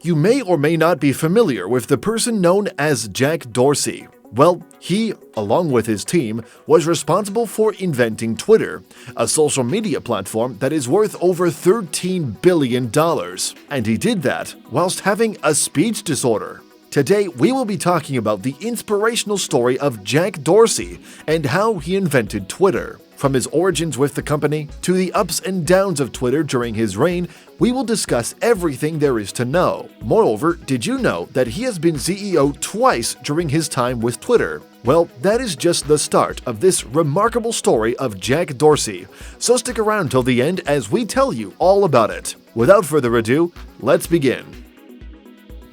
You may or may not be familiar with the person known as Jack Dorsey. Well, he, along with his team, was responsible for inventing Twitter, a social media platform that is worth over $13 billion. And he did that whilst having a speech disorder. Today, we will be talking about the inspirational story of Jack Dorsey and how he invented Twitter. From his origins with the company to the ups and downs of Twitter during his reign, we will discuss everything there is to know. Moreover, did you know that he has been CEO twice during his time with Twitter? Well, that is just the start of this remarkable story of Jack Dorsey, so stick around till the end as we tell you all about it. Without further ado, let's begin.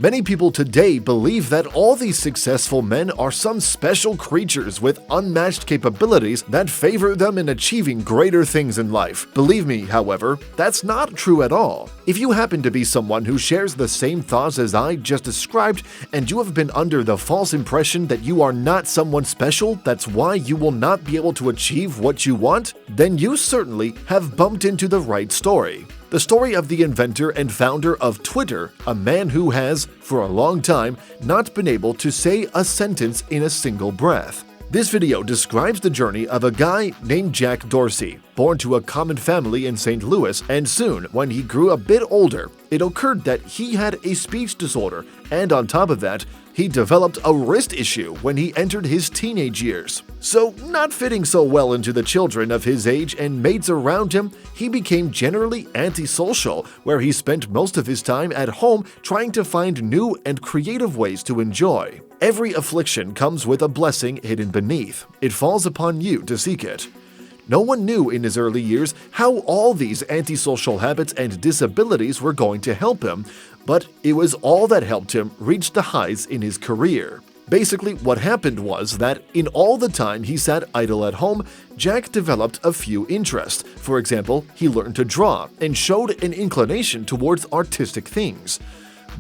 Many people today believe that all these successful men are some special creatures with unmatched capabilities that favor them in achieving greater things in life. Believe me, however, that's not true at all. If you happen to be someone who shares the same thoughts as I just described, and you have been under the false impression that you are not someone special, that's why you will not be able to achieve what you want, then you certainly have bumped into the right story. The story of the inventor and founder of Twitter, a man who has, for a long time, not been able to say a sentence in a single breath. This video describes the journey of a guy named Jack Dorsey, born to a common family in St. Louis, and soon, when he grew a bit older, it occurred that he had a speech disorder, and on top of that, he developed a wrist issue when he entered his teenage years. So, not fitting so well into the children of his age and mates around him, he became generally antisocial, where he spent most of his time at home trying to find new and creative ways to enjoy. Every affliction comes with a blessing hidden beneath. It falls upon you to seek it. No one knew in his early years how all these antisocial habits and disabilities were going to help him, but it was all that helped him reach the highs in his career. Basically, what happened was that in all the time he sat idle at home, Jack developed a few interests. For example, he learned to draw and showed an inclination towards artistic things.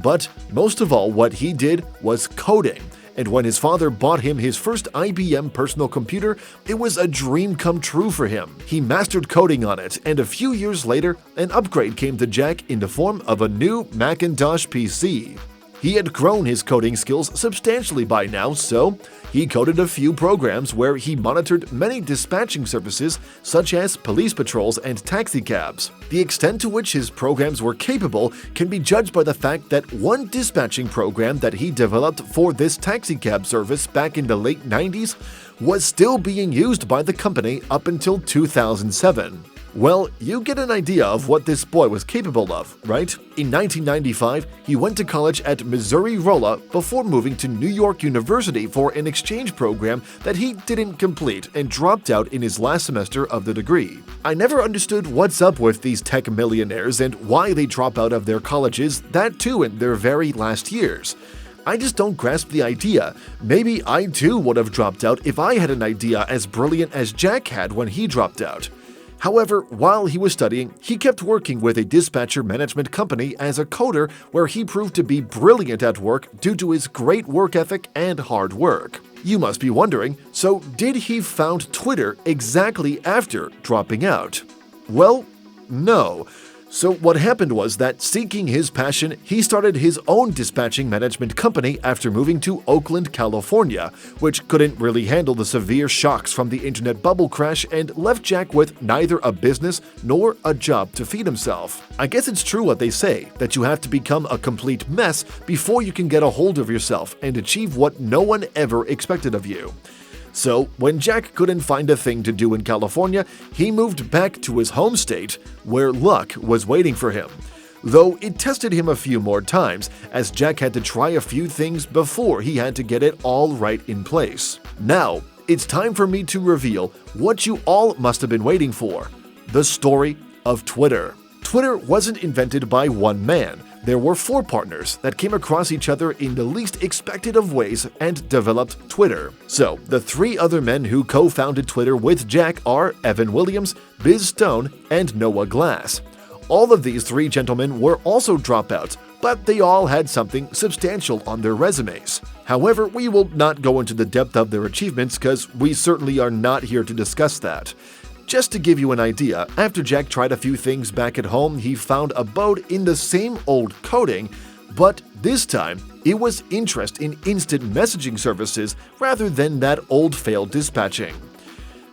But most of all, what he did was coding. And when his father bought him his first IBM personal computer, it was a dream come true for him. He mastered coding on it, and a few years later, an upgrade came to Jack in the form of a new Macintosh PC. He had grown his coding skills substantially by now, so he coded a few programs where he monitored many dispatching services such as police patrols and taxicabs. The extent to which his programs were capable can be judged by the fact that one dispatching program that he developed for this taxicab service back in the late 90s was still being used by the company up until 2007. Well, you get an idea of what this boy was capable of, right? In 1995, he went to college at Missouri-Rolla before moving to New York University for an exchange program that he didn't complete and dropped out in his last semester of the degree. I never understood what's up with these tech millionaires and why they drop out of their colleges, that too in their very last years. I just don't grasp the idea. Maybe I too would have dropped out if I had an idea as brilliant as Jack had when he dropped out. However, while he was studying, he kept working with a dispatcher management company as a coder where he proved to be brilliant at work due to his great work ethic and hard work. You must be wondering, so did he found Twitter exactly after dropping out? Well, no. So what happened was that, seeking his passion, he started his own dispatching management company after moving to Oakland, California, which couldn't really handle the severe shocks from the internet bubble crash and left Jack with neither a business nor a job to feed himself. I guess it's true what they say, that you have to become a complete mess before you can get a hold of yourself and achieve what no one ever expected of you. So, when Jack couldn't find a thing to do in California, he moved back to his home state, where luck was waiting for him. Though it tested him a few more times, as Jack had to try a few things before he had to get it all right in place. Now, it's time for me to reveal what you all must have been waiting for: the story of Twitter. Twitter wasn't invented by one man. There were four partners that came across each other in the least expected of ways and developed Twitter. So, the three other men who co-founded Twitter with Jack are Evan Williams, Biz Stone, and Noah Glass. All of these three gentlemen were also dropouts, but they all had something substantial on their resumes. However, we will not go into the depth of their achievements because we certainly are not here to discuss that. Just to give you an idea, after Jack tried a few things back at home, he found a boat in the same old coding, but this time it was interest in instant messaging services rather than that old failed dispatching.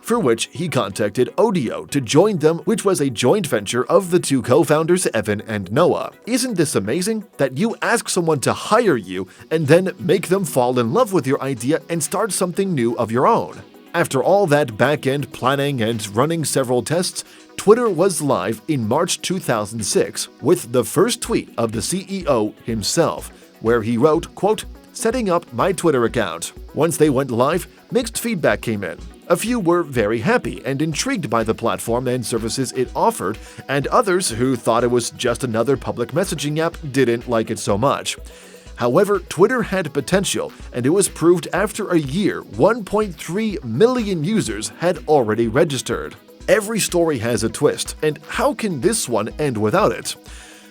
For which he contacted Odeo to join them, which was a joint venture of the two co-founders Evan and Noah. Isn't this amazing? That you ask someone to hire you and then make them fall in love with your idea and start something new of your own. After all that back-end planning and running several tests, Twitter was live in March 2006 with the first tweet of the CEO himself, where he wrote, quote, "Setting up my Twitter account." Once they went live, mixed feedback came in. A few were very happy and intrigued by the platform and services it offered, and others who thought it was just another public messaging app didn't like it so much. However, Twitter had potential, and it was proved after a year 1.3 million users had already registered. Every story has a twist, and how can this one end without it?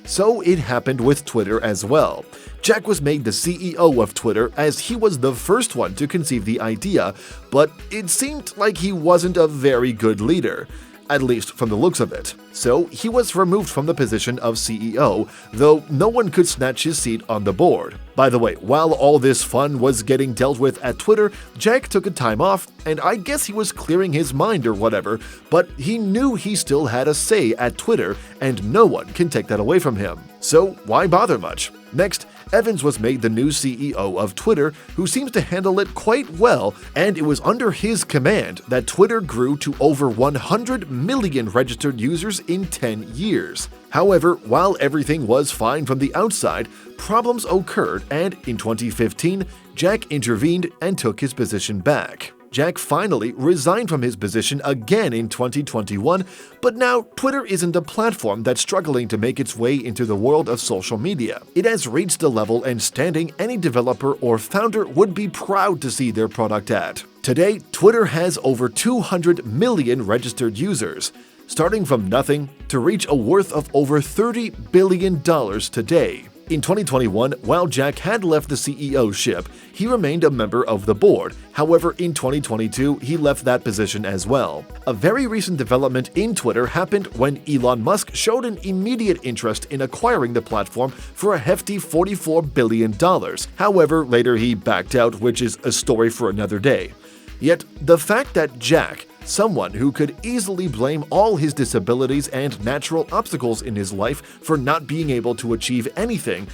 So it happened with Twitter as well. Jack was made the CEO of Twitter as he was the first one to conceive the idea, but it seemed like he wasn't a very good leader, at least from the looks of it. So he was removed from the position of CEO, though no one could snatch his seat on the board. By the way, while all this fun was getting dealt with at Twitter, Jack took a time off, and I guess he was clearing his mind or whatever, but he knew he still had a say at Twitter, and no one can take that away from him. So why bother much? Next, Evans was made the new CEO of Twitter, who seems to handle it quite well, and it was under his command that Twitter grew to over 100 million registered users in 10 years. However, while everything was fine from the outside, problems occurred, and in 2015, Jack intervened and took his position back. Jack finally resigned from his position again in 2021, but now Twitter isn't a platform that's struggling to make its way into the world of social media. It has reached a level and standing any developer or founder would be proud to see their product at. Today, Twitter has over 200 million registered users, starting from nothing to reach a worth of over $30 billion today. In 2021, while Jack had left the CEO-ship, he remained a member of the board. However, in 2022, he left that position as well. A very recent development in Twitter happened when Elon Musk showed an immediate interest in acquiring the platform for a hefty $44 billion. However, later he backed out, which is a story for another day. Yet, the fact that Jack, someone who could easily blame all his disabilities and natural obstacles in his life for not being able to achieve anything,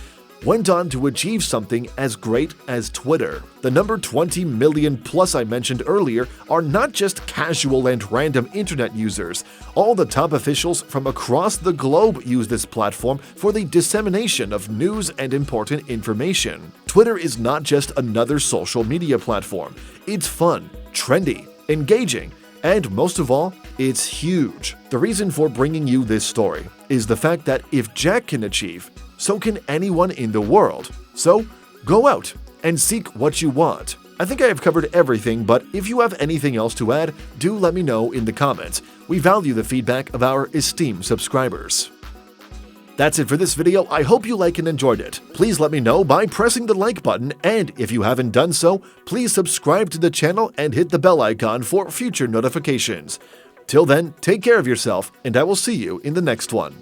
went on to achieve something as great as Twitter. The number 20 million plus I mentioned earlier are not just casual and random internet users. All the top officials from across the globe use this platform for the dissemination of news and important information. Twitter is not just another social media platform. It's fun, trendy, engaging, and most of all, it's huge. The reason for bringing you this story is the fact that if Jack can achieve, so can anyone in the world. So, go out and seek what you want. I think I have covered everything, but if you have anything else to add, do let me know in the comments. We value the feedback of our esteemed subscribers. That's it for this video. I hope you liked and enjoyed it. Please let me know by pressing the like button, and if you haven't done so, please subscribe to the channel and hit the bell icon for future notifications. Till then, take care of yourself, and I will see you in the next one.